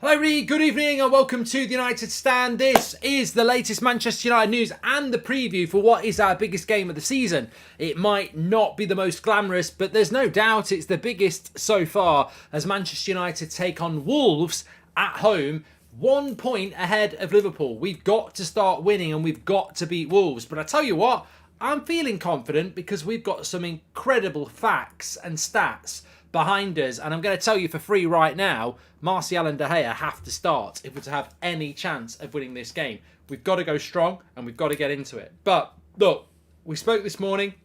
Hello everybody, good evening and welcome to the United Stand. This is the latest Manchester United news and the preview for what is our biggest game of the season. It might not be the most glamorous, but there's no doubt it's the biggest so far as Manchester United take on Wolves at home, 1 point ahead of Liverpool. We've got to start winning and we've got to beat Wolves. But I tell you what, I'm feeling confident because we've got some incredible facts and stats behind us, and I'm going to tell you for free right now, Martial and De Gea have to start if we're to have any chance of winning this game. We've got to go strong and we've got to get into it. But look, we spoke this morning,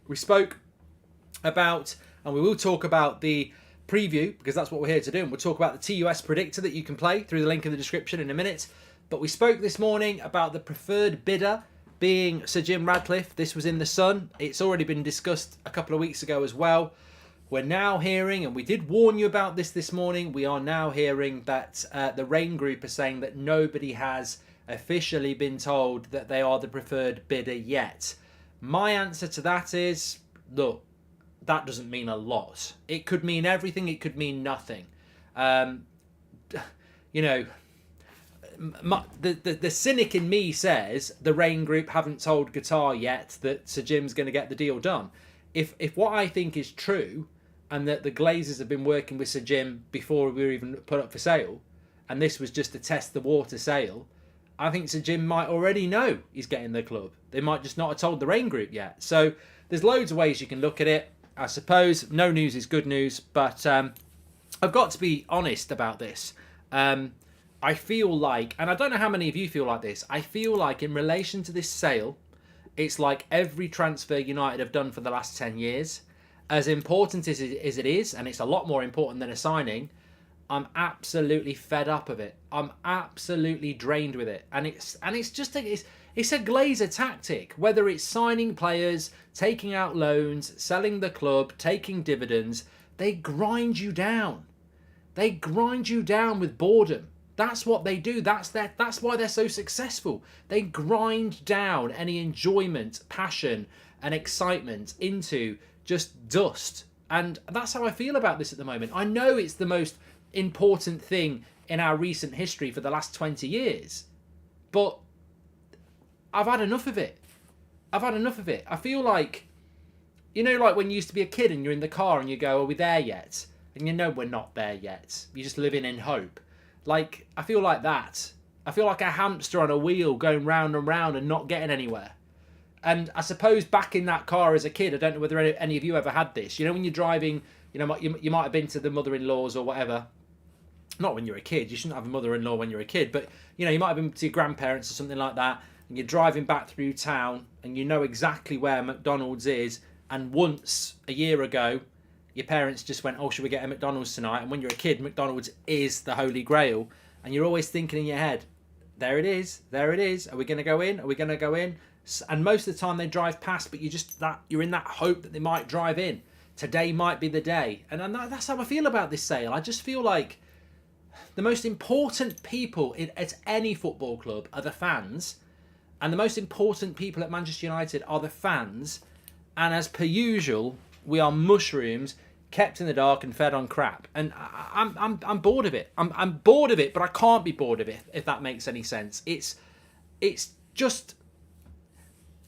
we spoke about, and we will talk about the preview because that's what we're here to do, and we'll talk about the TUS predictor that you can play through the link in the description in a minute. But we spoke this morning about the preferred bidder being Sir Jim Radcliffe. This was in the Sun. It's already been discussed a couple of weeks ago as well. We're now hearing, and we did warn you about this morning, we are now hearing that the Rain Group are saying that nobody has officially been told that they are the preferred bidder yet. My answer to that is, look, that doesn't mean a lot. It could mean everything, it could mean nothing. The cynic in me says the Rain Group haven't told Qatar yet that Sir Jim's going to get the deal done. If what I think is true, and that the Glazers have been working with Sir Jim before we were even put up for sale, and this was just to test the water sale, I think Sir Jim might already know he's getting the club. They might just not have told the Rain Group yet. So there's loads of ways you can look at it. I suppose no news is good news, but I've got to be honest about this. I feel like, and I don't know how many of you feel like this, I feel like in relation to this sale, it's like every transfer United have done for the last 10 years. As important as it is, and it's a lot more important than a signing, I'm absolutely fed up of it. I'm absolutely drained with it. And it's a Glazer tactic, whether it's signing players, taking out loans, selling the club, taking dividends. They grind you down. They grind you down with boredom. That's what they do. That's why they're so successful. They grind down any enjoyment, passion, and excitement into just dust. And that's how I feel about this at the moment. I know it's the most important thing in our recent history for the last 20 years. But I've had enough of it. I've had enough of it. I feel like, like when you used to be a kid and you're in the car and you go, are we there yet? And you know we're not there yet. You're just living in hope. Like, I feel like that. I feel like a hamster on a wheel going round and round and not getting anywhere. And I suppose back in that car as a kid, I don't know whether any of you ever had this. When you're driving, you might have been to the mother-in-laws or whatever. Not when you're a kid. You shouldn't have a mother-in-law when you're a kid. But, you might have been to your grandparents or something like that. And you're driving back through town and you know exactly where McDonald's is. And once, a year ago, your parents just went, oh, should we get a McDonald's tonight? And when you're a kid, McDonald's is the holy grail. And you're always thinking in your head, there it is. There it is. Are we going to go in? Are we going to go in? And most of the time they drive past, but you're in that hope that they might drive in. Today might be the day. And that's how I feel about this sale. I just feel like the most important people at any football club are the fans. And the most important people at Manchester United are the fans. And as per usual, we are mushrooms kept in the dark and fed on crap. And I'm bored of it. I'm bored of it, but I can't be bored of it, if that makes any sense. It's just,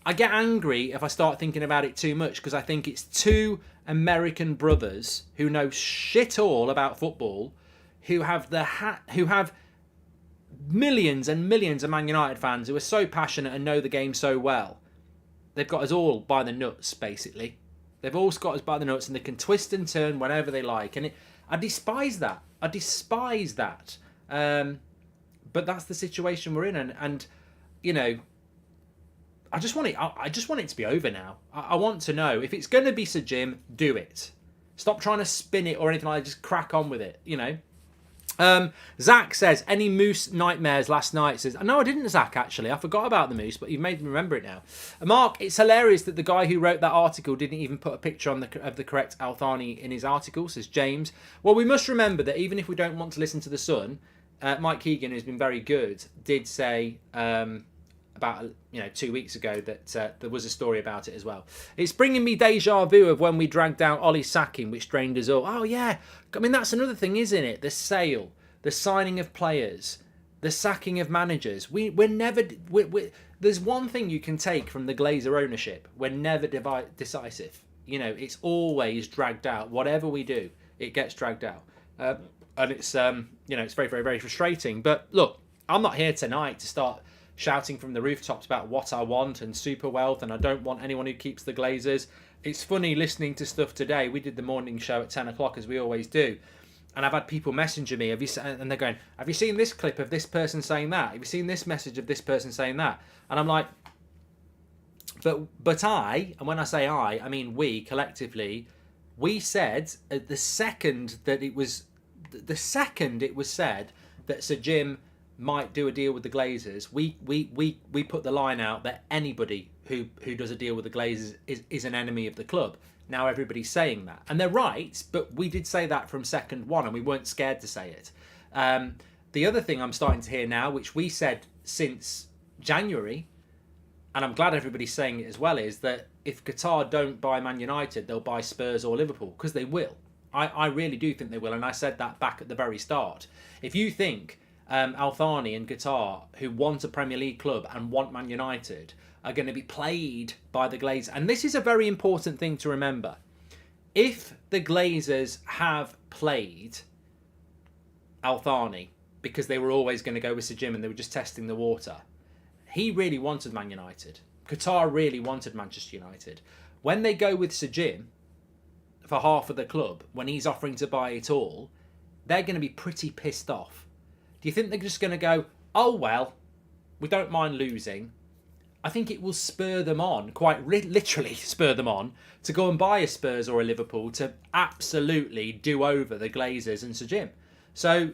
I get angry if I start thinking about it too much because I think it's two American brothers who know shit all about football, who have millions and millions of Man United fans who are so passionate and know the game so well. They've got us all by the nuts, basically. They've all got us by the nuts and they can twist and turn whenever they like. And I despise that. I despise that. But that's the situation we're in. And I just want it to be over now. I want to know if it's going to be Sir Jim, do it. Stop trying to spin it or anything like that. Just crack on with it, Zach says, any moose nightmares last night? Says, no, I didn't, Zach, actually. I forgot about the moose, but you've made me remember it now. Mark, it's hilarious that the guy who wrote that article didn't even put a picture of the correct Al Thani in his article, says James. Well, we must remember that even if we don't want to listen to the Sun, Mike Keegan, who's been very good, did say about 2 weeks ago that there was a story about it as well. It's bringing me deja vu of when we dragged out Ollie sacking, which drained us all. Oh yeah, I mean that's another thing, isn't it? The sale. the signing of players, the sacking of managers. There's one thing you can take from the Glazer ownership: we're never decisive. You know, it's always dragged out. Whatever we do, it gets dragged out, and it's it's very, very, very frustrating. But look, I'm not here tonight to start shouting from the rooftops about what I want and super wealth, and I don't want anyone who keeps the Glazers. It's funny listening to stuff today. We did the morning show at 10 o'clock, as we always do. And I've had people messaging me, and they're going, have you seen this clip of this person saying that? Have you seen this message of this person saying that? And I'm like, but I, and when I say I mean we, collectively, we said the second it was said that Sir Jim might do a deal with the Glazers, we put the line out that anybody who does a deal with the Glazers is an enemy of the club. Now everybody's saying that, and they're right, but we did say that from second one, and we weren't scared to say it. The other thing I'm starting to hear now, which we said since January, and I'm glad everybody's saying it as well, is that if Qatar don't buy Man United, they'll buy Spurs or Liverpool, because they will. I really do think they will, and I said that back at the very start. If you think Al Thani and Qatar, who want a Premier League club and want Man United, are going to be played by the Glazers. And this is a very important thing to remember. If the Glazers have played Al Thani because they were always going to go with Sir Jim and they were just testing the water, he really wanted Man United. Qatar really wanted Manchester United. When they go with Sir Jim for half of the club, when he's offering to buy it all, they're going to be pretty pissed off. Do you think they're just going to go, oh, well, we don't mind losing? I think it will spur them on, quite literally spur them on, to go and buy a Spurs or a Liverpool to absolutely do over the Glazers and Sir Jim. So,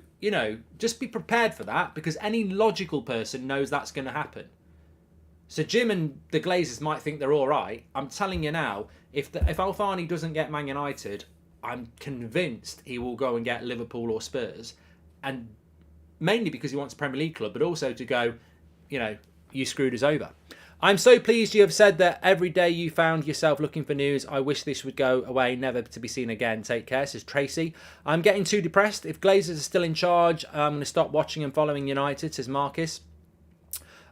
just be prepared for that, because any logical person knows that's going to happen. Sir Jim and the Glazers might think they're all right. I'm telling you now, if Al Thani doesn't get Man United, I'm convinced he will go and get Liverpool or Spurs. And mainly because he wants a Premier League club, but also to go, you screwed us over. I'm so pleased you have said that every day you found yourself looking for news. I wish this would go away, never to be seen again. Take care, says Tracy. I'm getting too depressed. If Glazers are still in charge, I'm going to stop watching and following United, says Marcus.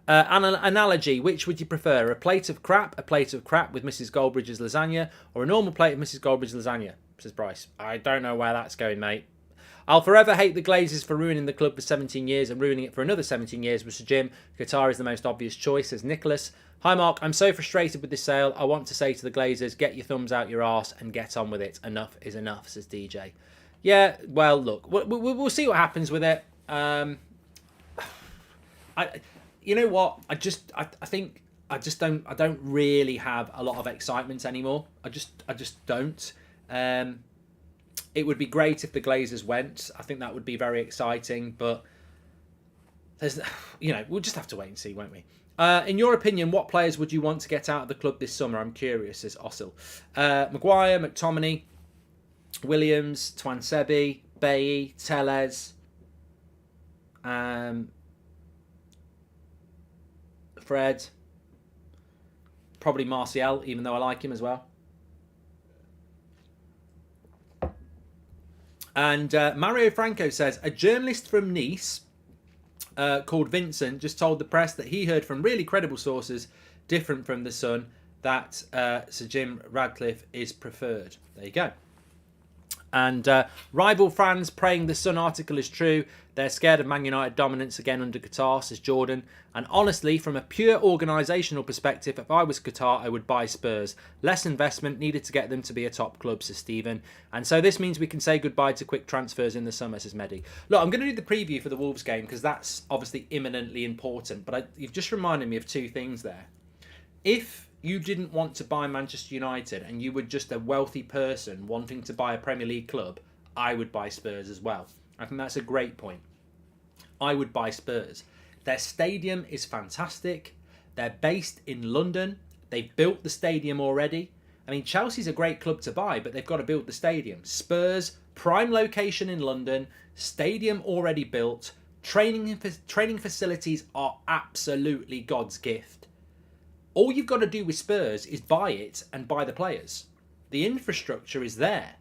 An analogy, which would you prefer? A plate of crap with Mrs. Goldbridge's lasagna, or a normal plate of Mrs. Goldbridge's lasagna, says Bryce. I don't know where that's going, mate. I'll forever hate the Glazers for ruining the club for 17 years and ruining it for another 17 years with Sir Jim. Qatar is the most obvious choice, says Nicholas. Hi, Mark. I'm so frustrated with this sale. I want to say to the Glazers, get your thumbs out your arse and get on with it. Enough is enough, says DJ. Yeah, well, look, we'll see what happens with it. You know what? I don't really have a lot of excitement anymore. I just don't. It would be great if the Glazers went. I think that would be very exciting, but we'll just have to wait and see, won't we? In your opinion, what players would you want to get out of the club this summer? I'm curious, says Ossil. Maguire, McTominay, Williams, Twansebi, Bailly, Tellez, Fred, probably Martial, even though I like him as well. And Mario Franco says, a journalist from Nice called Vincent just told the press that he heard from really credible sources, different from The Sun, that Sir Jim Radcliffe is preferred. There you go. And rival fans praying the Sun article is true. They're scared of Man United dominance again under Qatar, says Jordan. And honestly, from a pure organisational perspective, if I was Qatar, I would buy Spurs. Less investment needed to get them to be a top club, says Stephen. And so this means we can say goodbye to quick transfers in the summer, says Mehdi. Look, I'm going to do the preview for the Wolves game because that's obviously imminently important. But you've just reminded me of two things there. If you didn't want to buy Manchester United and you were just a wealthy person wanting to buy a Premier League club, I would buy Spurs as well. I think that's a great point. I would buy Spurs. Their stadium is fantastic. They're based in London. They've built the stadium already. I mean, Chelsea's a great club to buy, but they've got to build the stadium. Spurs, prime location in London, stadium already built. Training facilities are absolutely God's gift. All you've got to do with Spurs is buy it and buy the players. The infrastructure is there.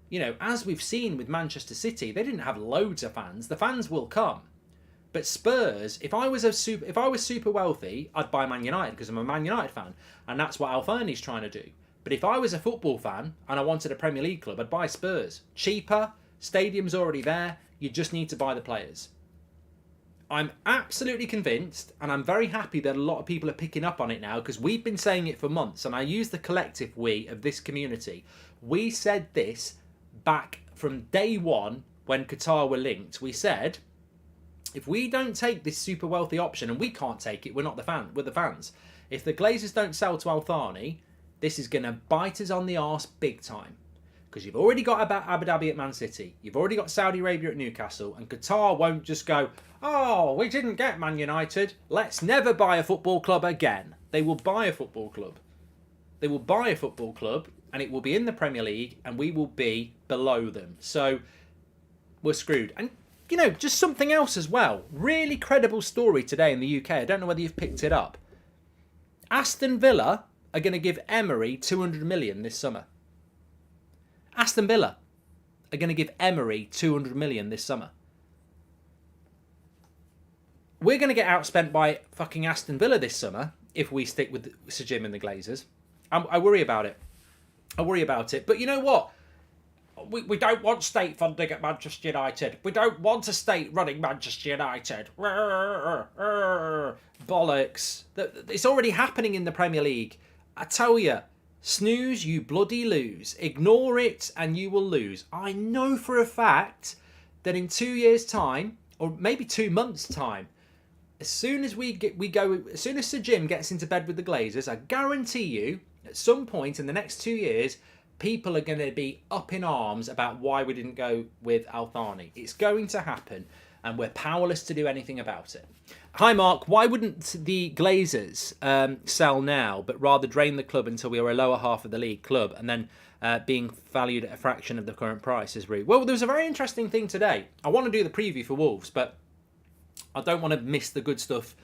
You know, as we've seen with Manchester City, they didn't have loads of fans. The fans will come. But Spurs, if I was super wealthy, I'd buy Man United because I'm a Man United fan, and that's what Alfani's trying to do. But if I was a football fan and I wanted a Premier League club, I'd buy Spurs. Cheaper, stadium's already there, you just need to buy the players. I'm absolutely convinced, and I'm very happy that a lot of people are picking up on it now, because we've been saying it for months, and I use the collective we of this community. We said this back from day one when Qatar were linked. We said, if we don't take this super wealthy option, and we can't take it, we're not the fan, we're the fans. If the Glazers don't sell to Al Thani, this is going to bite us on the arse big time. Because you've already got Abu Dhabi at Man City, you've already got Saudi Arabia at Newcastle, and Qatar won't just go, oh, we didn't get Man United, let's never buy a football club again. They will buy a football club. They will buy a football club, and it will be in the Premier League, and we will be below them. So we're screwed. And, you know, just something else as well. Really credible story today in the UK. I don't know whether you've picked it up. Aston Villa are going to give Emery 200 million this summer. Aston Villa are going to give Emery 200 million this summer. We're going to get outspent by fucking Aston Villa this summer if we stick with Sir Jim and the Glazers. I worry about it. I worry about it. But you know what? We don't want state funding at Manchester United. We don't want a state running Manchester United. Bollocks. It's already happening in the Premier League. I tell you, snooze, you bloody lose. Ignore it and you will lose. I know for a fact that in 2 years' time, or maybe 2 months' time, as soon as as soon as Sir Jim gets into bed with the Glazers, I guarantee you, at some point in the next 2 years, people are going to be up in arms about why we didn't go with Al Thani. It's going to happen, and we're powerless to do anything about it. Hi, Mark. Why wouldn't the Glazers sell now, but rather drain the club until we were a lower half of the league club, and then being valued at a fraction of the current price? Is Rue. Well, there was a very interesting thing today. I want to do the preview for Wolves, but I don't want to miss the good stuff.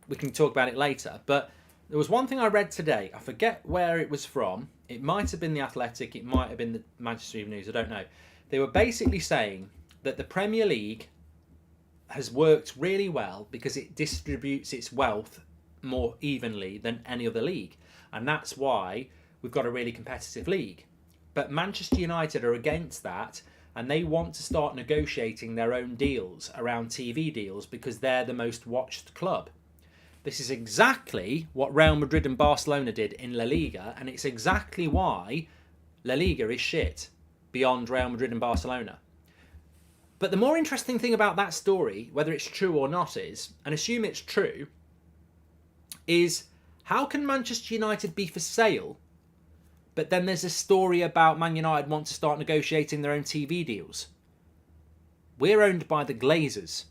We can talk about it later. But there was one thing I read today. I forget where it was from. It might have been The Athletic. It might have been the Manchester Evening News. I don't know. They were basically saying that the Premier League has worked really well because it distributes its wealth more evenly than any other league. And that's why we've got a really competitive league. But Manchester United are against that, and they want to start negotiating their own deals around TV deals because they're the most watched club. This is exactly what Real Madrid and Barcelona did in La Liga, and it's exactly why La Liga is shit beyond Real Madrid and Barcelona. But the more interesting thing about that story, whether it's true or not, is, and assume it's true, is how can Manchester United be for sale, but then there's a story about Man United want to start negotiating their own TV deals? We're owned by the Glazers.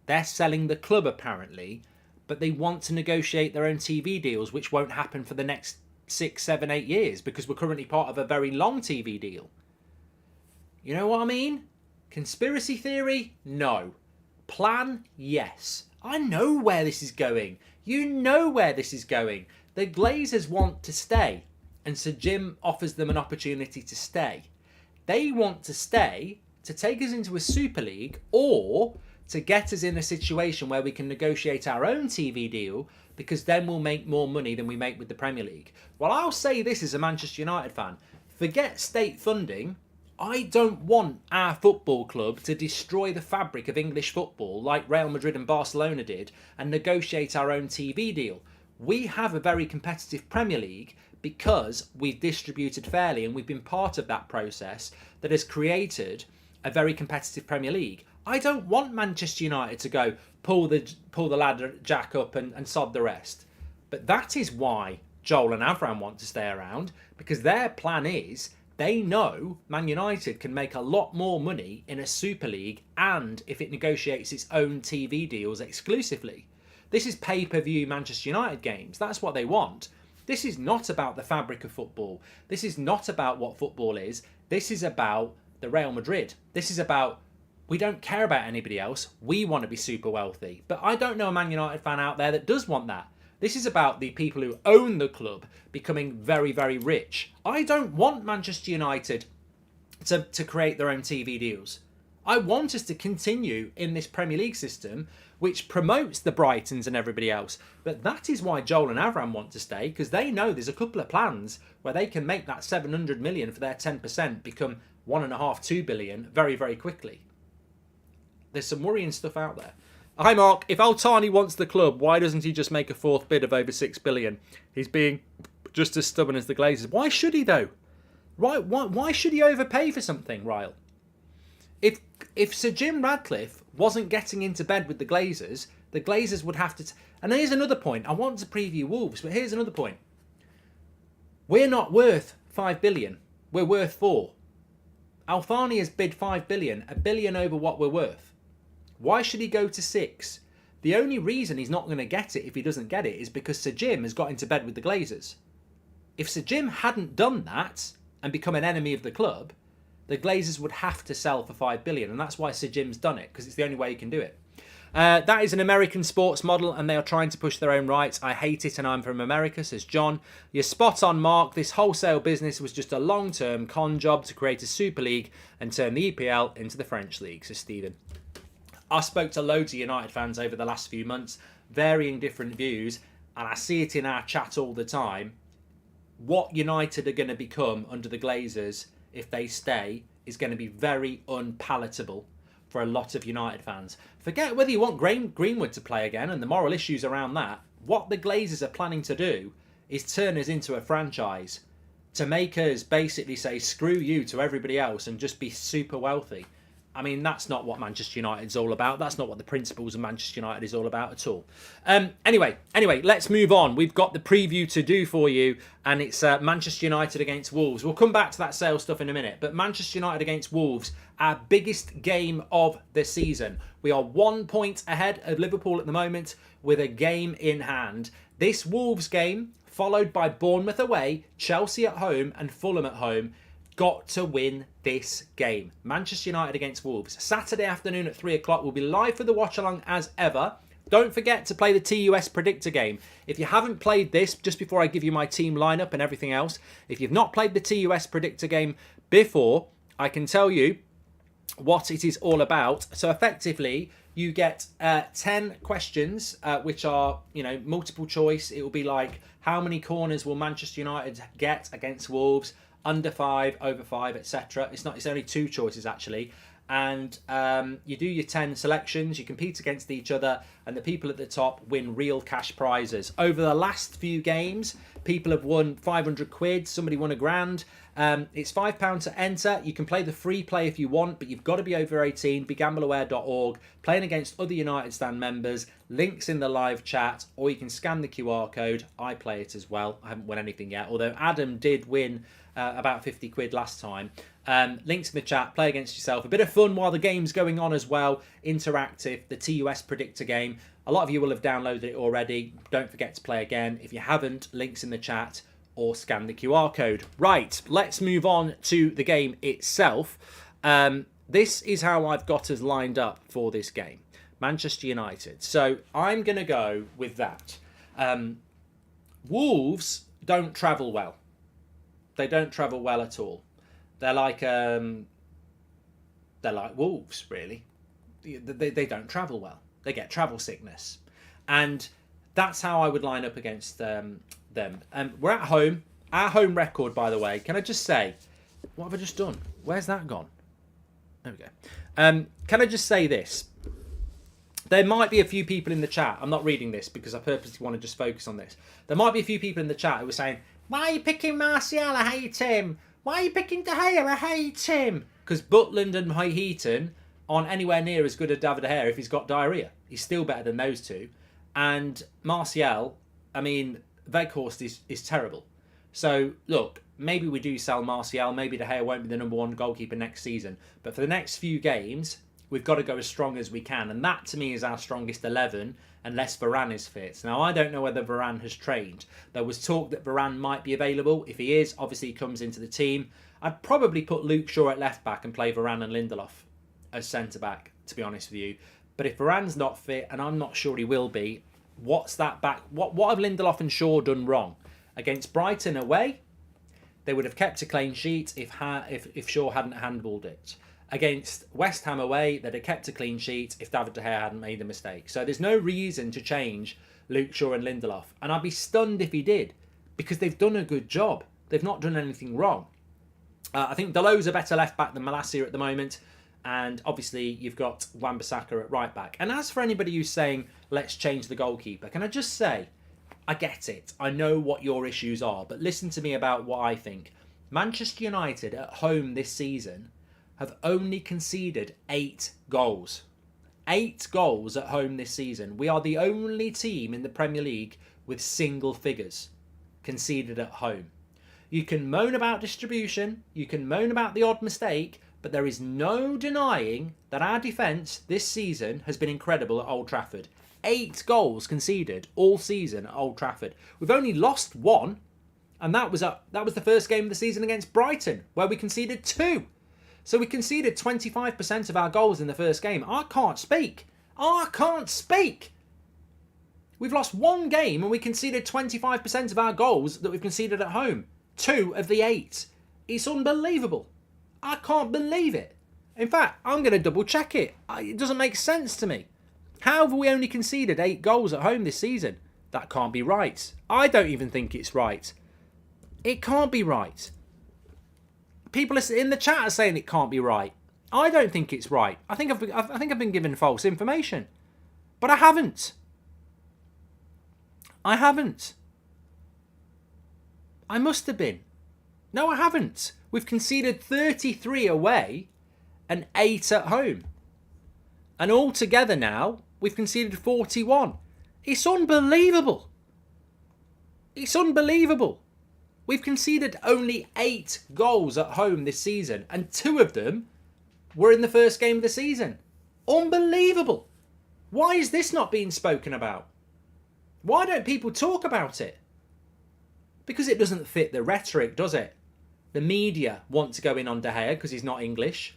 They're selling the club apparently, but they want to negotiate their own TV deals, which won't happen for the next 6, 7, 8 years because we're currently part of a very long TV deal. You know what I mean? Conspiracy theory? No. Plan? Yes. I know where this is going. You know where this is going. The Glazers want to stay, and Sir Jim offers them an opportunity to stay. They want to stay to take us into a Super League or to get us in a situation where we can negotiate our own TV deal, because then we'll make more money than we make with the Premier League. Well, I'll say this as a Manchester United fan. Forget state funding. I don't want our football club to destroy the fabric of English football like Real Madrid and Barcelona did and negotiate our own TV deal. We have a very competitive Premier League because we've distributed fairly, and we've been part of that process that has created a very competitive Premier League. I don't want Manchester United to go pull the ladder jack up and sod the rest. But that is why Joel and Avram want to stay around, because their plan is they know Man United can make a lot more money in a Super League and if it negotiates its own TV deals exclusively. This is pay-per-view Manchester United games. That's what they want. This is not about the fabric of football. This is not about what football is. This is about the Real Madrid. This is about, we don't care about anybody else. We want to be super wealthy. But I don't know a Man United fan out there that does want that. This is about the people who own the club becoming very, very rich. I don't want Manchester United to create their own TV deals. I want us to continue in this Premier League system, which promotes the Brightons and everybody else. But that is why Joel and Avram want to stay, because they know there's a couple of plans where they can make that 700 million for their 10% become 1.5–2 billion very, very quickly. There's some worrying stuff out there. Hi Mark, if Altani wants the club, why doesn't he just make a fourth bid of over 6 billion? He's being just as stubborn as the Glazers. Why should he though? Why should he overpay for something, Ryle? If Sir Jim Radcliffe wasn't getting into bed with the Glazers would have to... And here's another point. I want to preview Wolves, but here's another point. We're not worth 5 billion. We're worth 4. Alfani has bid 5 billion, a billion over what we're worth. Why should he go to 6? The only reason he's not going to get it if he doesn't get it is because Sir Jim has got into bed with the Glazers. If Sir Jim hadn't done that and become an enemy of the club, the Glazers would have to sell for 5 billion, and that's why Sir Jim's done it, because it's the only way he can do it. That is an American sports model, and they are trying to push their own rights. I hate it, and I'm from America, says John. You're spot on, Mark. This wholesale business was just a long-term con job to create a Super League and turn the EPL into the French League, says Stephen. I spoke to loads of United fans over the last few months, varying different views, and I see it in our chat all the time. What United are going to become under the Glazers, if they stay, is going to be very unpalatable for a lot of United fans. Forget whether you want Greenwood to play again and the moral issues around that. What the Glazers are planning to do is turn us into a franchise to make us basically say screw you to everybody else and just be super wealthy. I mean, that's not what Manchester United's all about. That's not what the principles of Manchester United is all about at all. Anyway, let's move on. We've got the preview to do for you, and it's Manchester United against Wolves. We'll come back to that sales stuff in a minute, but Manchester United against Wolves, our biggest game of the season. We are 1 point ahead of Liverpool at the moment with a game in hand. This Wolves game, followed by Bournemouth away, Chelsea at home, and Fulham at home, got to win this game. Manchester United against Wolves. Saturday afternoon at 3 o'clock. We'll be live for the watch along as ever. Don't forget to play the TUS Predictor game. If you haven't played this, just before I give you my team lineup and everything else, if you've not played the TUS Predictor game before, I can tell you what it is all about. So effectively, you get 10 questions, which are, multiple choice. It will be like, how many corners will Manchester United get against Wolves? Under 5, over 5, etc. It's only 2 choices actually, and you do your 10 selections. You compete against each other, and the people at the top win real cash prizes. Over the last few games, people have won 500 quid. Somebody won £1,000. It's £5 to enter. You can play the free play if you want, but you've got to be over 18. BeGambleAware.org. Playing against other United Stand members. Links in the live chat, or you can scan the QR code. I play it as well. I haven't won anything yet, although Adam did win about 50 quid last time. Links in the chat. Play against yourself. A bit of fun while the game's going on as well. Interactive. The TUS Predictor game. A lot of you will have downloaded it already. Don't forget to play again. If you haven't, links in the chat or scan the QR code. Right, let's move on to the game itself. This is how I've got us lined up for this game. Manchester United. So I'm going to go with that. Wolves don't travel well. They don't travel well at all. They're like Wolves, really. They don't travel well. They get travel sickness. And that's how I would line up against them. We're at home. Our home record, by the way, can I just say, what have I just done? Where's that gone? There we go. Can I just say this? There might be a few people in the chat. I'm not reading this because I purposely want to just focus on this. There might be a few people in the chat who are saying, why are you picking Martial? I hate him. Why are you picking De Gea? I hate him. Because Butland and Heaton aren't anywhere near as good as David De Gea if he's got diarrhea. He's still better than those two. And Martial, I mean, Weghorst is terrible. So, look, maybe we do sell Martial. Maybe De Gea won't be the number 1 goalkeeper next season. But for the next few games, we've got to go as strong as we can. And that, to me, is our strongest 11, unless Varane is fit. Now, I don't know whether Varane has trained. There was talk that Varane might be available. If he is, obviously he comes into the team. I'd probably put Luke Shaw at left-back and play Varane and Lindelof as centre-back, to be honest with you. But if Varane's not fit, and I'm not sure he will be, what's that back? What have Lindelof and Shaw done wrong? Against Brighton away, They would have kept a clean sheet if Shaw hadn't handballed it. Against West Ham away, they'd have kept a clean sheet if David De Gea hadn't made a mistake. So there's no reason to change Luke Shaw and Lindelof. And I'd be stunned if he did, because they've done a good job. They've not done anything wrong. I think Dalot's a better left back than Malacia at the moment. And obviously, you've got Wan-Bissaka at right back. And as for anybody who's saying, let's change the goalkeeper, can I just say, I get it. I know what your issues are, but listen to me about what I think. Manchester United at home this season have only conceded 8 goals. 8 goals at home this season. We are the only team in the Premier League with single figures conceded at home. You can moan about distribution, you can moan about the odd mistake, but there is no denying that our defence this season has been incredible at Old Trafford. 8 goals conceded all season at Old Trafford. We've only lost 1, and that was the first game of the season against Brighton, where we conceded 2. So we conceded 25% of our goals in the first game. I can't speak. We've lost 1 game and we conceded 25% of our goals that we've conceded at home. 2 of the 8. It's unbelievable. I can't believe it. In fact, I'm going to double check it. It doesn't make sense to me. How have we only conceded 8 goals at home this season? That can't be right. I don't even think it's right. It can't be right. People in the chat are saying it can't be right. I don't think it's right. I think I've been given false information. But I haven't. I must have been. No, I haven't. We've conceded 33 away and 8 at home. And altogether now, we've conceded 41. It's unbelievable. We've conceded only 8 goals at home this season, and 2 of them were in the first game of the season. Unbelievable. Why is this not being spoken about? Why don't people talk about it? Because it doesn't fit the rhetoric, does it? The media want to go in on De Gea because he's not English.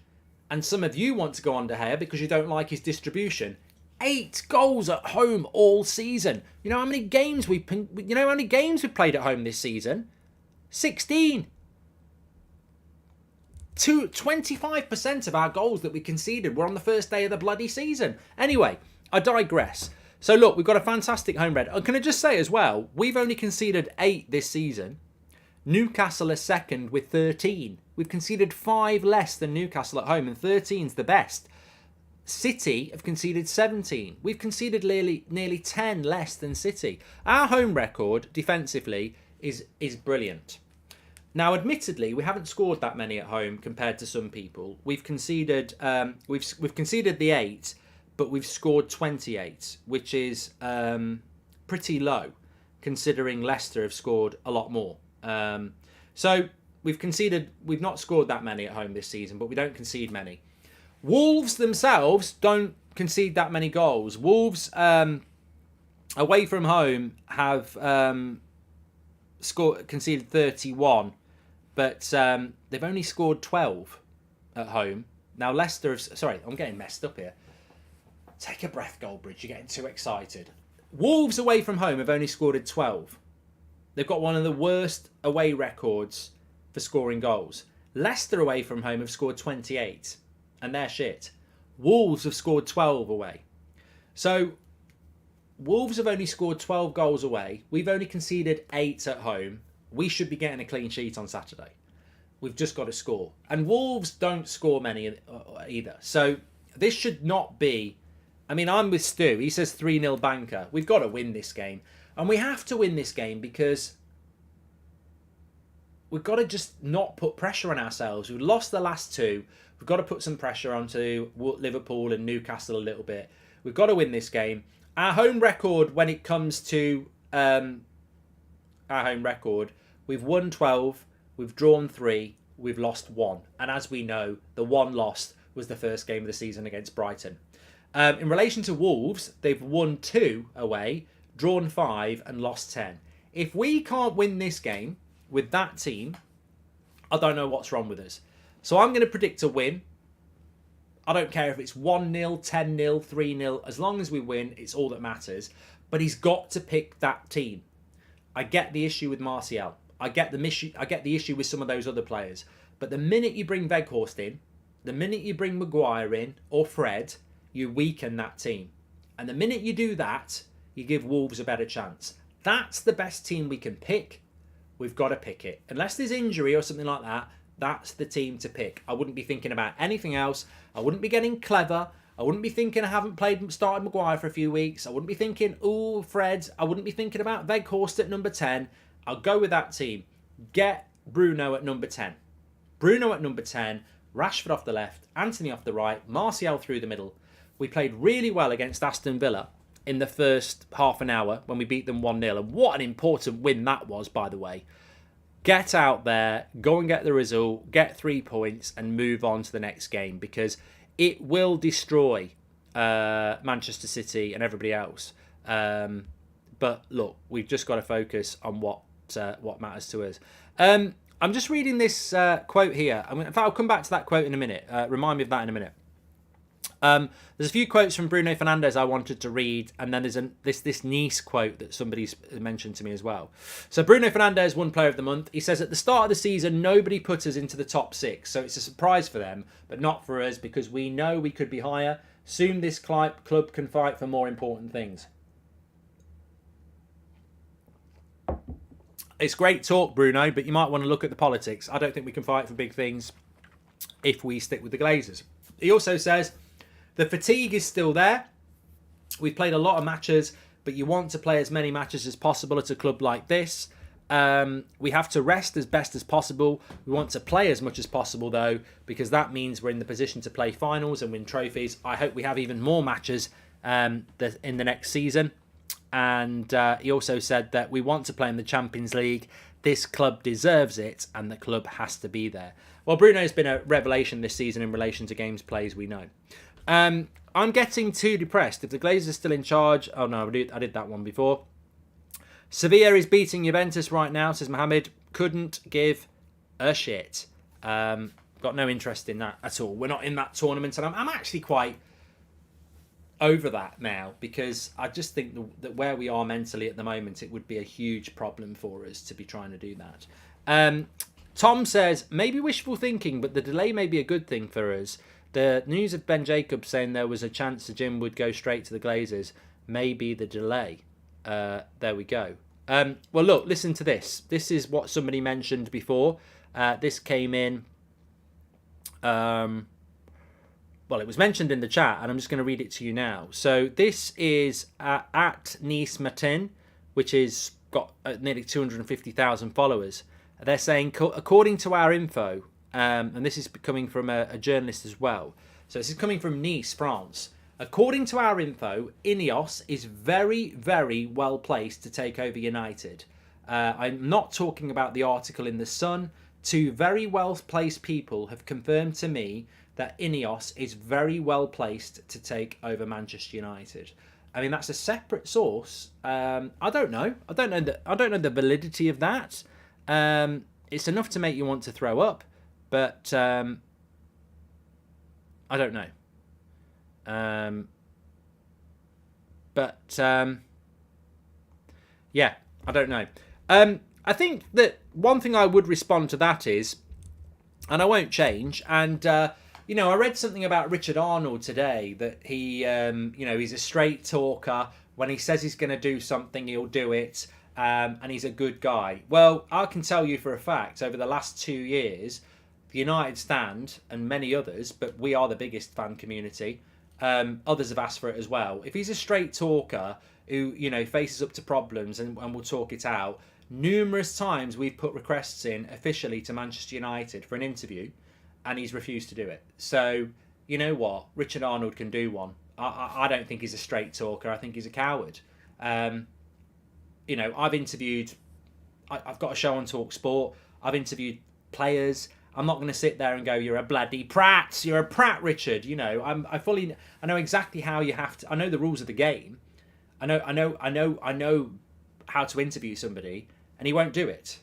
And some of you want to go on De Gea because you don't like his distribution. 8 goals at home all season. You know how many games we've played at home this season? 16. 25% of our goals that we conceded were on the first day of the bloody season. Anyway, I digress. So look, we've got a fantastic home red. Can I just say as well, we've only conceded 8 this season. Newcastle are second with 13. We've conceded 5 less than Newcastle at home, and 13's the best. City have conceded 17. We've conceded nearly 10 less than City. Our home record defensively is brilliant. Now, admittedly, we haven't scored that many at home compared to some people. We've conceded we've conceded the 8, but we've scored 28, which is pretty low considering Leicester have scored a lot more. So we've not scored that many at home this season, but we don't concede many. Wolves themselves don't concede that many goals. Wolves away from home have conceded 31, but they've only scored 12 at home. Now Leicester have... Sorry, I'm getting messed up here. Take a breath, Goldbridge. You're getting too excited. Wolves away from home have only scored 12. They've got one of the worst away records for scoring goals. Leicester away from home have scored 28, and they're shit. Wolves have scored 12 away. So Wolves have only scored 12 goals away. We've only conceded 8 at home. We should be getting a clean sheet on Saturday. We've just got to score. And Wolves don't score many either. So this should not be... I mean, I'm with Stu. He says 3-0 banker. We've got to win this game. And we have to win this game because we've got to just not put pressure on ourselves. We've lost the last 2. We've got to put some pressure onto Liverpool and Newcastle a little bit. We've got to win this game. Our home record when it comes to our home record, we've won 12, we've drawn 3, we've lost 1. And as we know, the 1 lost was the first game of the season against Brighton. In relation to Wolves, they've won 2 away, drawn 5 and lost 10. If we can't win this game with that team, I don't know what's wrong with us. So I'm going to predict a win. I don't care if it's 1-0, 10-0, 3-0. As long as we win, it's all that matters. But he's got to pick that team. I get the issue with Martial. I get the issue with some of those other players. But the minute you bring Weghorst in, the minute you bring Maguire in or Fred, you weaken that team. And the minute you do that, you give Wolves a better chance. That's the best team we can pick. We've got to pick it. Unless there's injury or something like that, that's the team to pick. I wouldn't be thinking about anything else. I wouldn't be getting clever. I wouldn't be thinking I haven't started Maguire for a few weeks. I wouldn't be thinking, ooh, Fred. I wouldn't be thinking about Weghorst at number 10. I'll go with that team. Get Bruno at number 10. Bruno at number 10. Rashford off the left. Anthony off the right. Martial through the middle. We played really well against Aston Villa in the first half an hour when we beat them 1-0. And what an important win that was, by the way. Get out there, go and get the result, get 3 points and move on to the next game, because it will destroy Manchester City and everybody else. But look, we've just got to focus on what matters to us. I'm just reading this quote here. In fact, I'll come back to that quote in a minute. Remind me of that in a minute. There's a few quotes from Bruno Fernandes I wanted to read, and then there's this Nice quote that somebody's mentioned to me as well. So Bruno Fernandes won Player of the Month. He says, at the start of the season, nobody put us into the top 6, so it's a surprise for them, but not for us, because we know we could be higher. Soon this club can fight for more important things. It's great talk, Bruno, but you might want to look at the politics. I don't think we can fight for big things if we stick with the Glazers. He also says, the fatigue is still there. We've played a lot of matches, but you want to play as many matches as possible at a club like this. We have to rest as best as possible. We want to play as much as possible, though, because that means we're in the position to play finals and win trophies. I hope we have even more matches in the next season. And he also said that we want to play in the Champions League. This club deserves it, and the club has to be there. Well, Bruno's been a revelation this season in relation to games plays, we know. I'm getting too depressed. If the Glazers are still in charge... Oh, no, I did that one before. Sevilla is beating Juventus right now, says Mohammed. Couldn't give a shit. Got no interest in that at all. We're not in that tournament, and I'm actually quite over that now, because I just think that where we are mentally at the moment, it would be a huge problem for us to be trying to do that. Tom says, maybe wishful thinking, but the delay may be a good thing for us. The news of Ben Jacobs saying there was a chance the Jim would go straight to the Glazers. Maybe the delay. There we go. Well, look, listen to this. This is what somebody mentioned before. This came in. Well, it was mentioned in the chat, and I'm just going to read it to you now. So this is at Nice Matin, which is got nearly 250,000 followers. They're saying, according to our info, and this is coming from a journalist as well. So this is coming from Nice, France. According to our info, Ineos is very, very well placed to take over United. I'm not talking about the article in The Sun. Two very well placed people have confirmed to me that Ineos is very well placed to take over Manchester United. I mean, that's a separate source. I don't know. I don't know the validity of that. It's enough to make you want to throw up, but I don't know. Yeah, I don't know. I think that one thing I would respond to that is, and I won't change, and I read something about Richard Arnold today, that he, he's a straight talker. When he says he's going to do something, he'll do it, and he's a good guy. Well, I can tell you for a fact, over the last 2 years, the United stand, and many others, but we are the biggest fan community, others have asked for it as well. If he's a straight talker who, faces up to problems and will talk it out, numerous times we've put requests in officially to Manchester United for an interview, and he's refused to do it. So, you know what? Richard Arnold can do one. I don't think he's a straight talker. I think he's a coward. I've interviewed... I've got a show on Talk Sport. I've interviewed players. I'm not going to sit there and go, you're a bloody prat. You're a prat, Richard. I know exactly how you have to... I know the rules of the game. I know how to interview somebody, and he won't do it.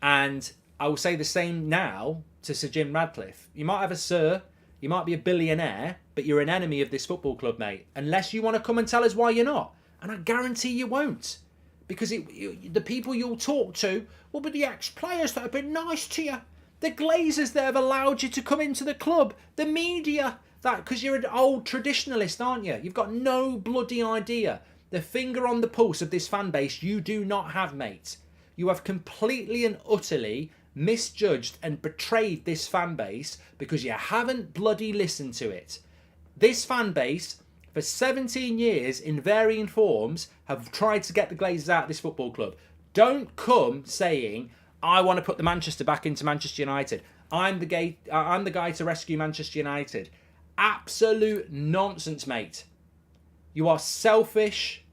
And I will say the same now to Sir Jim Radcliffe. You might have a sir, you might be a billionaire, but you're an enemy of this football club, mate. Unless you want to come and tell us why you're not. And I guarantee you won't. Because the people you'll talk to will be the ex-players that have been nice to you. The Glazers that have allowed you to come into the club. The media. Because you're an old traditionalist, aren't you? You've got no bloody idea. The finger on the pulse of this fan base you do not have, mate. You have completely and utterly misjudged and betrayed this fan base because you haven't bloody listened to it. This fan base, for 17 years in varying forms, have tried to get the Glazers out of this football club. Don't come saying, I want to put the Manchester back into Manchester United. I'm the guy to rescue Manchester United. Absolute nonsense, mate. You are selfish,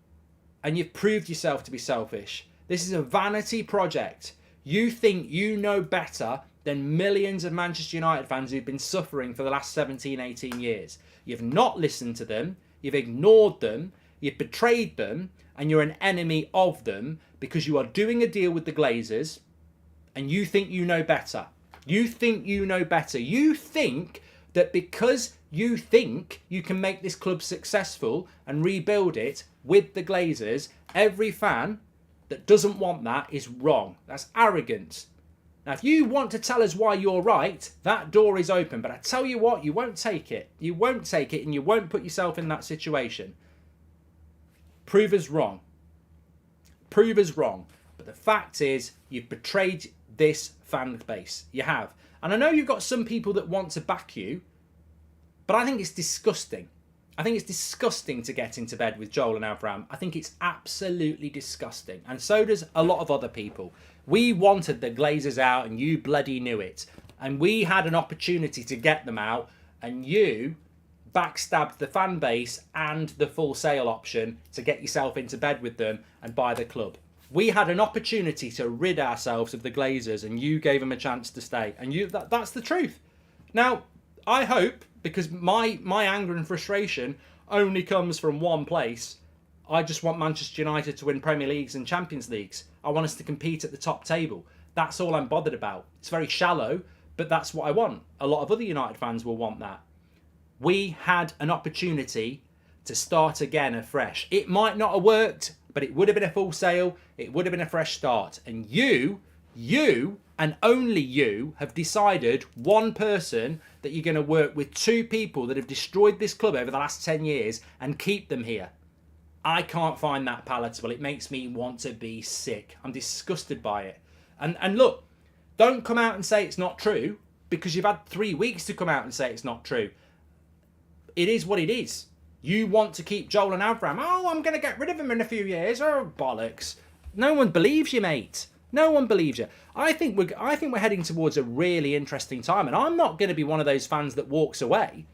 and you've proved yourself to be selfish. This is a vanity project. You think you know better than millions of Manchester United fans who've been suffering for the last 17, 18 years. You've not listened to them. You've ignored them. You've betrayed them. And you're an enemy of them because you are doing a deal with the Glazers and you think you know better. You think you know better. You think that because you think you can make this club successful and rebuild it with the Glazers, every fan that doesn't want that is wrong. That's arrogant. Now, if you want to tell us why you're right, that door is open. But I tell you what, you won't take it. You won't take it and you won't put yourself in that situation. Prove us wrong. Prove us wrong. But the fact is, you've betrayed this fan base. You have. And I know you've got some people that want to back you, but I think it's disgusting. I think it's disgusting to get into bed with Joel and Avram. I think it's absolutely disgusting. And so does a lot of other people. We wanted the Glazers out and you bloody knew it. And we had an opportunity to get them out and you backstabbed the fan base and the full sale option to get yourself into bed with them and buy the club. We had an opportunity to rid ourselves of the Glazers and you gave them a chance to stay. And that's the truth. Now, I hope, because my anger and frustration only comes from one place. I just want Manchester United to win Premier Leagues and Champions Leagues. I want us to compete at the top table. That's all I'm bothered about. It's very shallow, but that's what I want. A lot of other United fans will want that. We had an opportunity to start again afresh. It might not have worked, but it would have been a full sale. It would have been a fresh start. And you and only you have decided one person that you're going to work with two people that have destroyed this club over the last 10 years and keep them here. I can't find that palatable. It makes me want to be sick. I'm disgusted by it. And look, don't come out and say it's not true because you've had 3 weeks to come out and say it's not true. It is what it is. You want to keep Joel and Avram. Oh, I'm going to get rid of him in a few years. Oh, bollocks. No one believes you, mate. No one believes you. I think we're heading towards a really interesting time, and I'm not going to be one of those fans that walks away.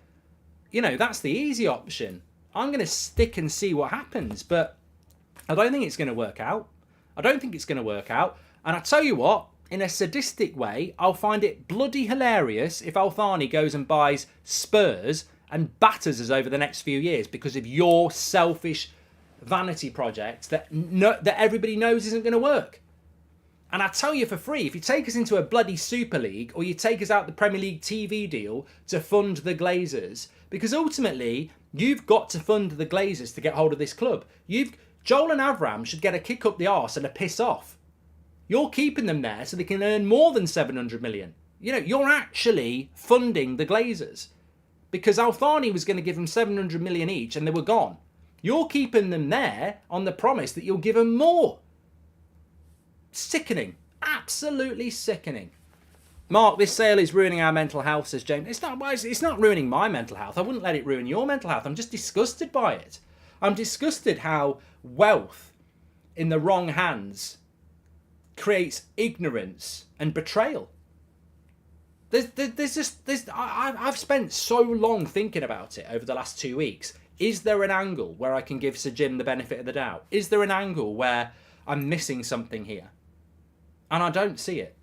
You know, that's the easy option. I'm going to stick and see what happens, but I don't think it's going to work out. I don't think it's going to work out. And I tell you what, in a sadistic way, I'll find it bloody hilarious if Althani goes and buys Spurs and batters us over the next few years because of your selfish vanity project that everybody knows isn't going to work. And I tell you for free, if you take us into a bloody Super League or you take us out the Premier League TV deal to fund the Glazers, because ultimately you've got to fund the Glazers to get hold of this club. Joel and Avram should get a kick up the arse and a piss off. You're keeping them there so they can earn more than 700 million. You know, you're actually funding the Glazers because Althani was going to give them 700 million each and they were gone. You're keeping them there on the promise that you'll give them more. Sickening. Absolutely sickening. Mark, this sale is ruining our mental health, says James. It's not ruining my mental health. I wouldn't let it ruin your mental health. I'm just disgusted by it. I'm disgusted how wealth in the wrong hands creates ignorance and betrayal. I've spent so long thinking about it over the last 2 weeks. Is there an angle where I can give Sir Jim the benefit of the doubt? Is there an angle where I'm missing something here? And I don't see it.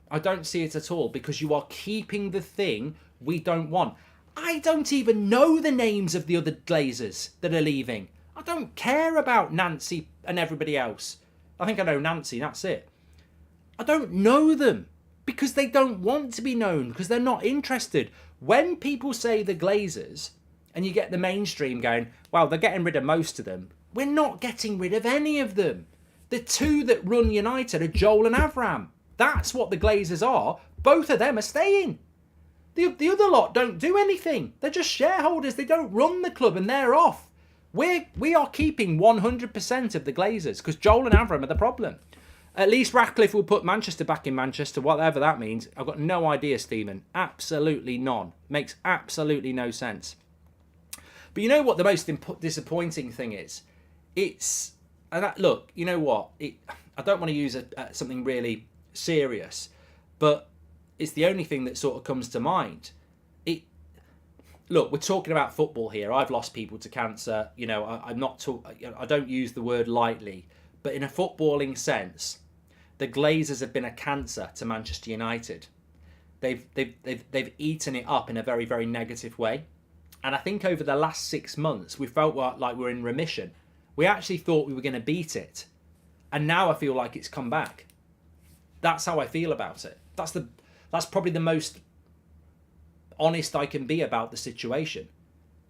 I don't see it at all because you are keeping the thing we don't want. I don't even know the names of the other Glazers that are leaving. I don't care about Nancy and everybody else. I think I know Nancy, that's it. I don't know them because they don't want to be known because they're not interested. When people say the Glazers and you get the mainstream going, well, they're getting rid of most of them. We're not getting rid of any of them. The two that run United are Joel and Avram. That's what the Glazers are. Both of them are staying. The other lot don't do anything. They're just shareholders. They don't run the club and they're off. We are keeping 100% of the Glazers because Joel and Avram are the problem. At least Radcliffe will put Manchester back in Manchester, whatever that means. I've got no idea, Stephen. Absolutely none. Makes absolutely no sense. But you know what the most disappointing thing is? Look, you know what? I don't want to use something really serious, but it's the only thing that sort of comes to mind. Look, we're talking about football here. I've lost people to cancer. You know, I don't use the word lightly, but in a footballing sense, the Glazers have been a cancer to Manchester United. They've eaten it up in a very, very negative way. And I think over the last 6 months, we felt like we're in remission. We actually thought we were going to beat it. And now I feel like it's come back. That's how I feel about it. That's probably the most honest I can be about the situation.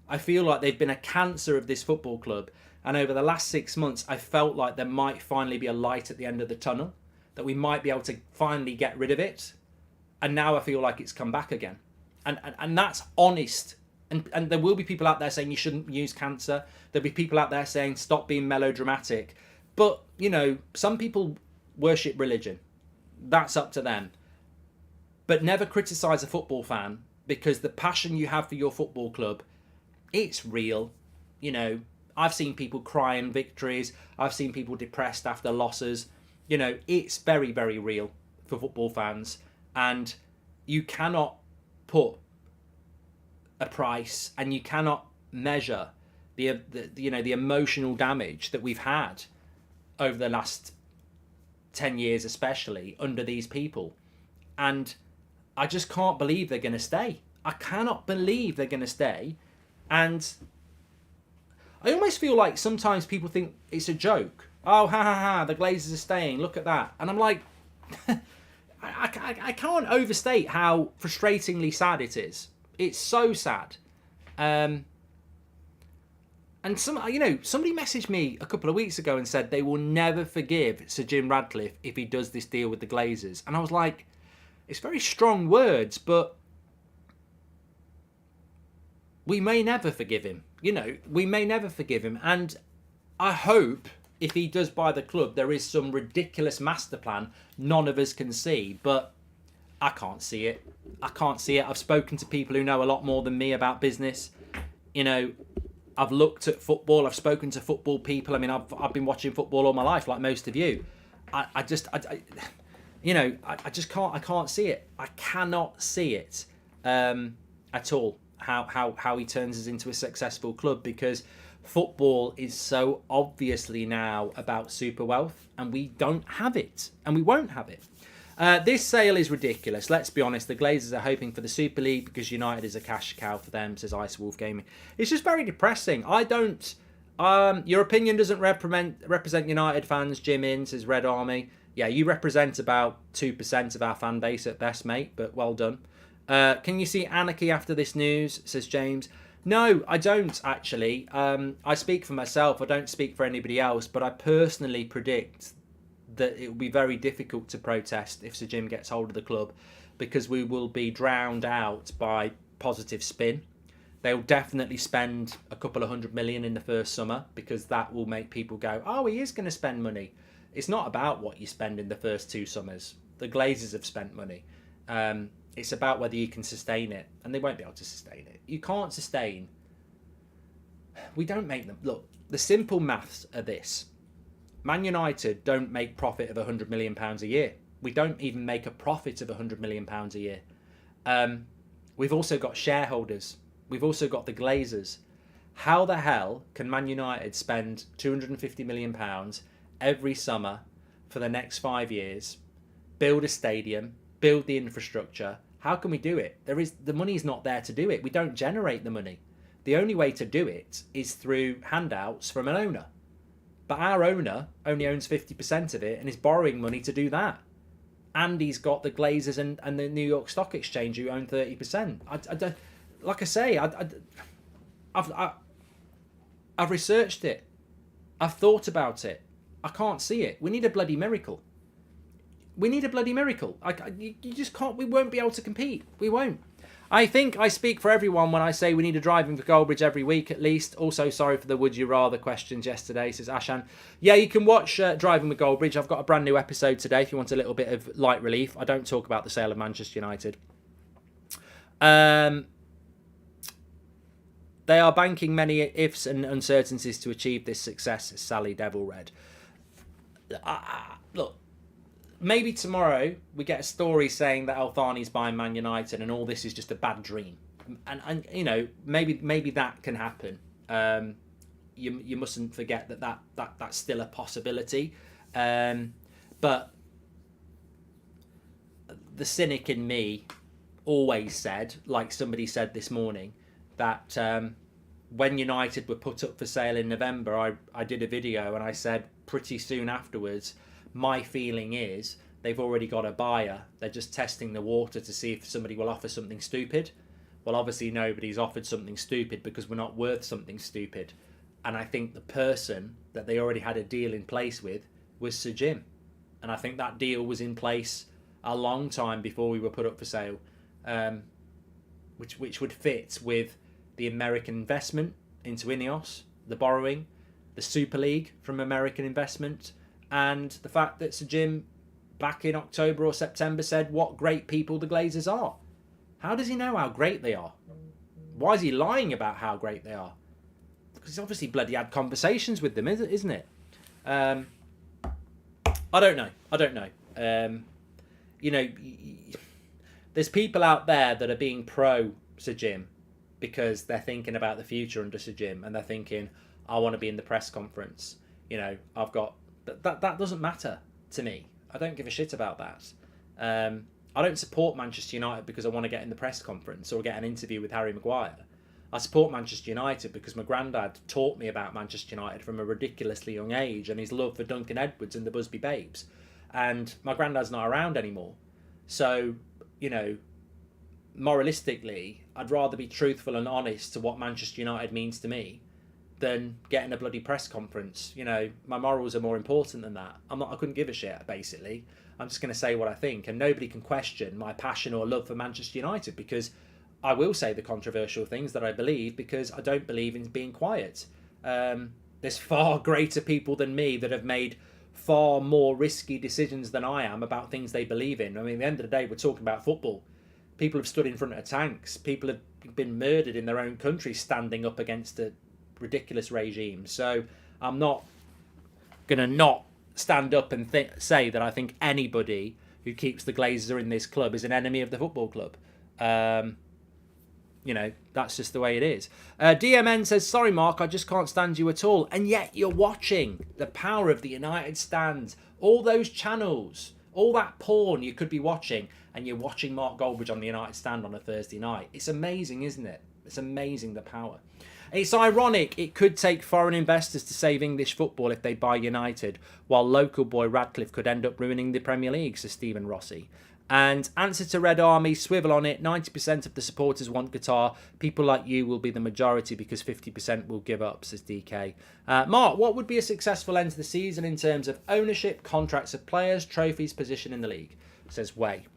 I feel like they've been a cancer of this football club. And over the last 6 months, I felt like there might finally be a light at the end of the tunnel. That we might be able to finally get rid of it. And now I feel like it's come back again. And that's honest. And there will be people out there saying you shouldn't use cancer. There'll be people out there saying stop being melodramatic. But, you know, some people worship religion. That's up to them. But never criticise a football fan because the passion you have for your football club, it's real. You know, I've seen people cry in victories. I've seen people depressed after losses. You know, it's very, very real for football fans. And you cannot put a price and you cannot measure the emotional damage that we've had over the last 10 years, especially under these people. And I just can't believe they're going to stay. I cannot believe they're going to stay. And I almost feel like sometimes people think it's a joke. Oh, ha ha ha, the Glazers are staying. Look at that. And I'm like, I can't overstate how frustratingly sad it is. It's so sad. And somebody messaged me a couple of weeks ago and said they will never forgive Sir Jim Radcliffe if he does this deal with the Glazers. And I was like, it's very strong words, but we may never forgive him. You know, we may never forgive him. And I hope if he does buy the club, there is some ridiculous master plan none of us can see. But I can't see it. I can't see it. I've spoken to people who know a lot more than me about business. You know, I've looked at football. I've spoken to football people. I mean, I've been watching football all my life, like most of you. I just can't. I can't see it. I cannot see it at all. How he turns us into a successful club, because football is so obviously now about super wealth, and we don't have it, and we won't have it. This sale is ridiculous. Let's be honest. The Glazers are hoping for the Super League because United is a cash cow for them, says Ice Wolf Gaming. It's just very depressing. I don't. Your opinion doesn't represent United fans. Jim in, says Red Army. Yeah, you represent about 2% of our fan base at best, mate. But well done. Can you see anarchy after this news, says James. No, I don't actually. I speak for myself. I don't speak for anybody else. But I personally predict that it will be very difficult to protest if Sir Jim gets hold of the club, because we will be drowned out by positive spin. They'll definitely spend a couple of $100 million in the first summer, because that will make people go, oh, he is going to spend money. It's not about what you spend in the first 2 summers. The Glazers have spent money. It's about whether you can sustain it, and they won't be able to sustain it. You can't sustain. We don't make them. Look, the simple maths are this. Man United don't make profit of £100 million a year. We don't even make a profit of £100 million a year. We've also got shareholders. We've also got the Glazers. How the hell can Man United spend £250 million every summer for the next 5 years, build a stadium, build the infrastructure? How can we do it? The money's not there to do it. We don't generate the money. The only way to do it is through handouts from an owner. But our owner only owns 50% of it and is borrowing money to do that. And he's got the Glazers and the New York Stock Exchange who own 30%. Like I say, I've researched it. I've thought about it. I can't see it. We need a bloody miracle. We need a bloody miracle. You just can't. We won't be able to compete. We won't. I think I speak for everyone when I say we need a driving for Goldbridge every week at least. Also, sorry for the would you rather questions yesterday, says Ashan. Yeah, you can watch Driving with Goldbridge. I've got a brand new episode today if you want a little bit of light relief. I don't talk about the sale of Manchester United. They are banking many ifs and uncertainties to achieve this success, says Sally Devil Red. Look. Maybe tomorrow we get a story saying that Al-Thani's buying Man United and all this is just a bad dream, and you know maybe that can happen. You mustn't forget that's still a possibility, but the cynic in me always said, like somebody said this morning, that when United were put up for sale in November, I did a video and I said pretty soon afterwards, my feeling is they've already got a buyer. They're just testing the water to see if somebody will offer something stupid. Well, obviously nobody's offered something stupid because we're not worth something stupid. And I think the person that they already had a deal in place with was Sir Jim. And I think that deal was in place a long time before we were put up for sale, which would fit with the American investment into Ineos, the borrowing, the Super League from American investment, and the fact that Sir Jim back in October or September said what great people the Glazers are. How does he know how great they are? Why is he lying about how great they are? Because he's obviously bloody had conversations with them, isn't it? I don't know. You know, there's people out there that are being pro Sir Jim because they're thinking about the future under Sir Jim and they're thinking, I want to be in the press conference. You know, I've got... That doesn't matter to me. I don't give a shit about that. I don't support Manchester United because I want to get in the press conference or get an interview with Harry Maguire. I support Manchester United because my granddad taught me about Manchester United from a ridiculously young age and his love for Duncan Edwards and the Busby Babes. And my granddad's not around anymore. So, you know, moralistically, I'd rather be truthful and honest to what Manchester United means to me than getting a bloody press conference. You know, my morals are more important than that. I couldn't give a shit, basically. I'm just going to say what I think, and nobody can question my passion or love for Manchester United because I will say the controversial things that I believe because I don't believe in being quiet. There's far greater people than me that have made far more risky decisions than I am about things they believe in. I mean, at the end of the day, we're talking about football. People have stood in front of tanks. People have been murdered in their own country standing up against a ridiculous regime. So I'm not going to not stand up and say that I think anybody who keeps the Glazer in this club is an enemy of the football club. You know, that's just the way it is. DMN says, sorry, Mark, I just can't stand you at all. And yet you're watching the power of the United stand, all those channels, all that porn you could be watching, and you're watching Mark Goldbridge on the United stand on a Thursday night. It's amazing, isn't it? It's amazing, the power. It's ironic it could take foreign investors to save English football if they buy United, while local boy Radcliffe could end up ruining the Premier League, says Stephen Rossi. And answer to Red Army, swivel on it, 90% of the supporters want Qatar. People like you will be the majority because 50% will give up, says DK. Mark, what would be a successful end to the season in terms of ownership, contracts of players, trophies, position in the league, says Way.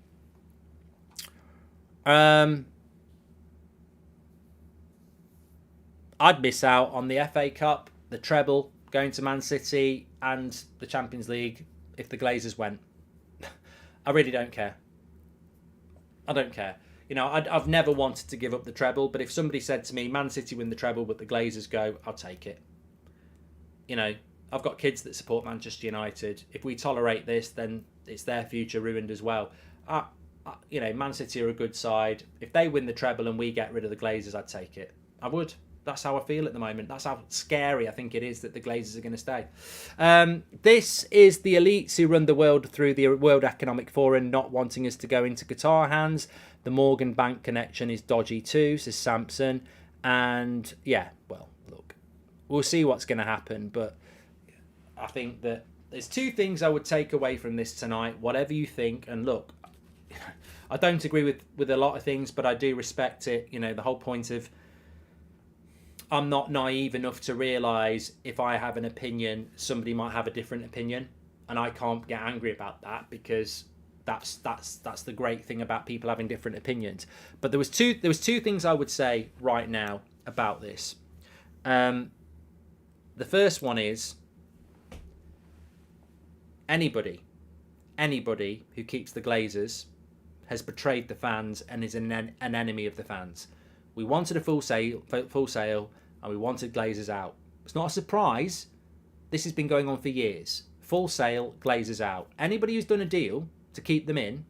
I'd miss out on the FA Cup, the treble, going to Man City and the Champions League if the Glazers went. I really don't care. I don't care. You know, I've never wanted to give up the treble, but if somebody said to me, Man City win the treble but the Glazers go, I'll take it. You know, I've got kids that support Manchester United. If we tolerate this, then it's their future ruined as well. You know, Man City are a good side. If they win the treble and we get rid of the Glazers, I'd take it. I would. That's how I feel at the moment. That's how scary I think it is that the Glazers are going to stay. This is the elites who run the world through the World Economic Forum not wanting us to go into Qatar hands. The Morgan Bank connection is dodgy too, says Sampson. And yeah, well, look, we'll see what's going to happen. But I think that there's two things I would take away from this tonight, whatever you think. And look, I don't agree with a lot of things, but I do respect it. You know, the whole point of I'm not naive enough to realise if I have an opinion, somebody might have a different opinion, and I can't get angry about that because that's the great thing about people having different opinions. But there was two things I would say right now about this. The first one is anybody who keeps the Glazers has betrayed the fans and is an enemy of the fans. We wanted a full sale, and we wanted Glazers out. It's not a surprise. This has been going on for years. Full sale, Glazers out. Anybody who's done a deal to keep them in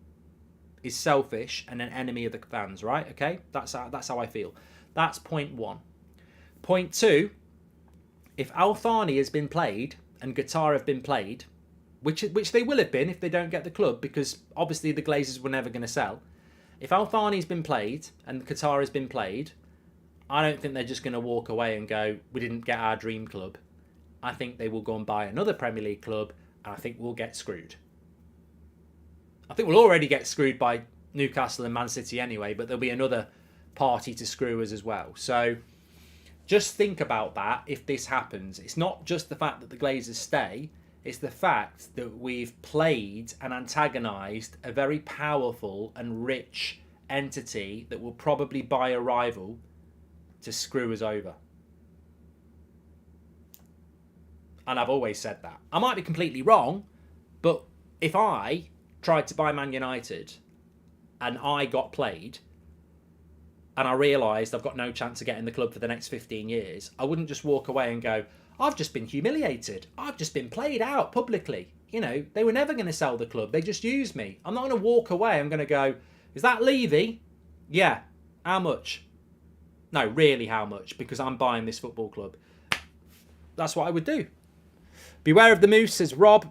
is selfish and an enemy of the fans, right? Okay, that's how I feel. That's point one. Point two, if Al Thani has been played and Qatar have been played, which they will have been if they don't get the club, because obviously the Glazers were never going to sell. If Al Thani's been played and Qatar has been played, I don't think they're just going to walk away and go, we didn't get our dream club. I think they will go and buy another Premier League club, and I think we'll get screwed. I think we'll already get screwed by Newcastle and Man City anyway, but there'll be another party to screw us as well. So just think about that if this happens. It's not just the fact that the Glazers stay, it's the fact that we've played and antagonised a very powerful and rich entity that will probably buy a rival to screw us over. And I've always said that. I might be completely wrong, but if I tried to buy Man United and I got played and I realised I've got no chance of getting the club for the next 15 years, I wouldn't just walk away and go, I've just been humiliated. I've just been played out publicly. You know, they were never going to sell the club. They just used me. I'm not going to walk away. I'm going to go, is that Levy? Yeah. How much? No, really how much? Because I'm buying this football club. That's what I would do. Beware of the moose, says Rob.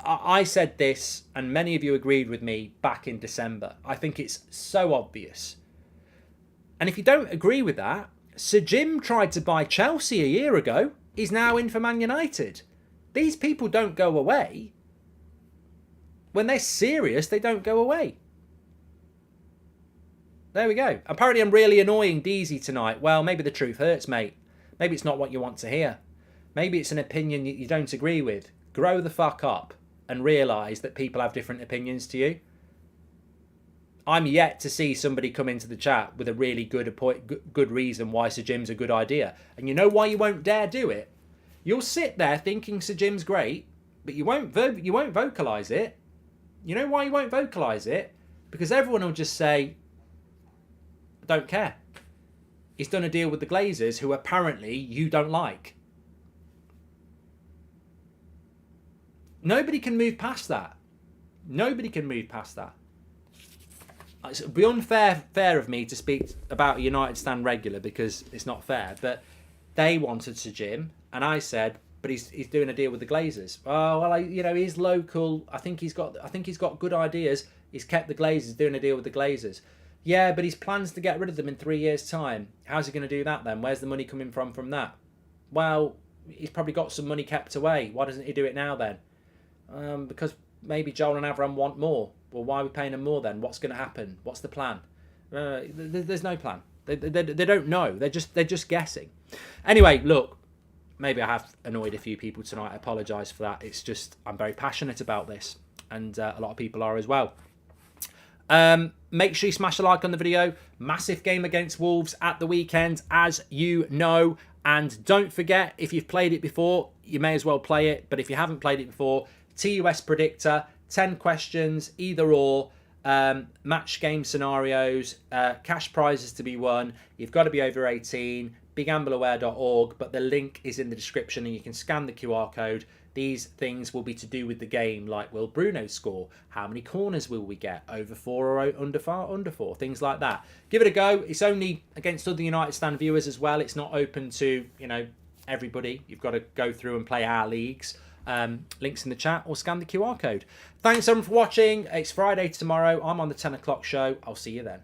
I said this, and many of you agreed with me back in December. I think it's so obvious. And if you don't agree with that, Sir Jim tried to buy Chelsea a year ago. He's now in for Man United. These people don't go away. When they're serious, they don't go away. There we go. Apparently I'm really annoying Deezy tonight. Well, maybe the truth hurts, mate. Maybe it's not what you want to hear. Maybe it's an opinion you don't agree with. Grow the fuck up and realise that people have different opinions to you. I'm yet to see somebody come into the chat with a really good reason why Sir Jim's a good idea. And you know why you won't dare do it? You'll sit there thinking Sir Jim's great, but you won't vocalise it. You know why you won't vocalise it? Because everyone will just say, I don't care. He's done a deal with the Glazers, who apparently you don't like. Nobody can move past that. Nobody can move past that. It would be unfair of me to speak about a United stand regular because it's not fair. But they wanted Sir Jim, and I said, but he's doing a deal with the Glazers. Oh well, he's local. I think he's got good ideas. He's kept the Glazers, doing a deal with the Glazers. Yeah, but his plans to get rid of them in 3 years' time. How's he going to do that then? Where's the money coming from that? Well, he's probably got some money kept away. Why doesn't he do it now then? Because maybe Joel and Avram want more. Well, why are we paying them more then? What's going to happen? What's the plan? There's no plan. They don't know. They're just guessing. Anyway, look, maybe I have annoyed a few people tonight. I apologise for that. It's just I'm very passionate about this, and a lot of people are as well. Make sure you smash a like on the video. Massive game against Wolves at the weekend, as you know. And don't forget, if you've played it before, you may as well play it. But if you haven't played it before, TUS Predictor, 10 questions, either or, match game scenarios, cash prizes to be won. You've got to be over 18, begambleaware.org, but the link is in the description and you can scan the QR code. These things will be to do with the game, like will Bruno score? How many corners will we get? Over 4 or under 4? Things like that. Give it a go. It's only against other United Stand viewers as well. It's not open to, everybody. You've got to go through and play our leagues. Links in the chat or scan the QR code. Thanks everyone for watching. It's Friday tomorrow. I'm on the 10 o'clock show. I'll see you then.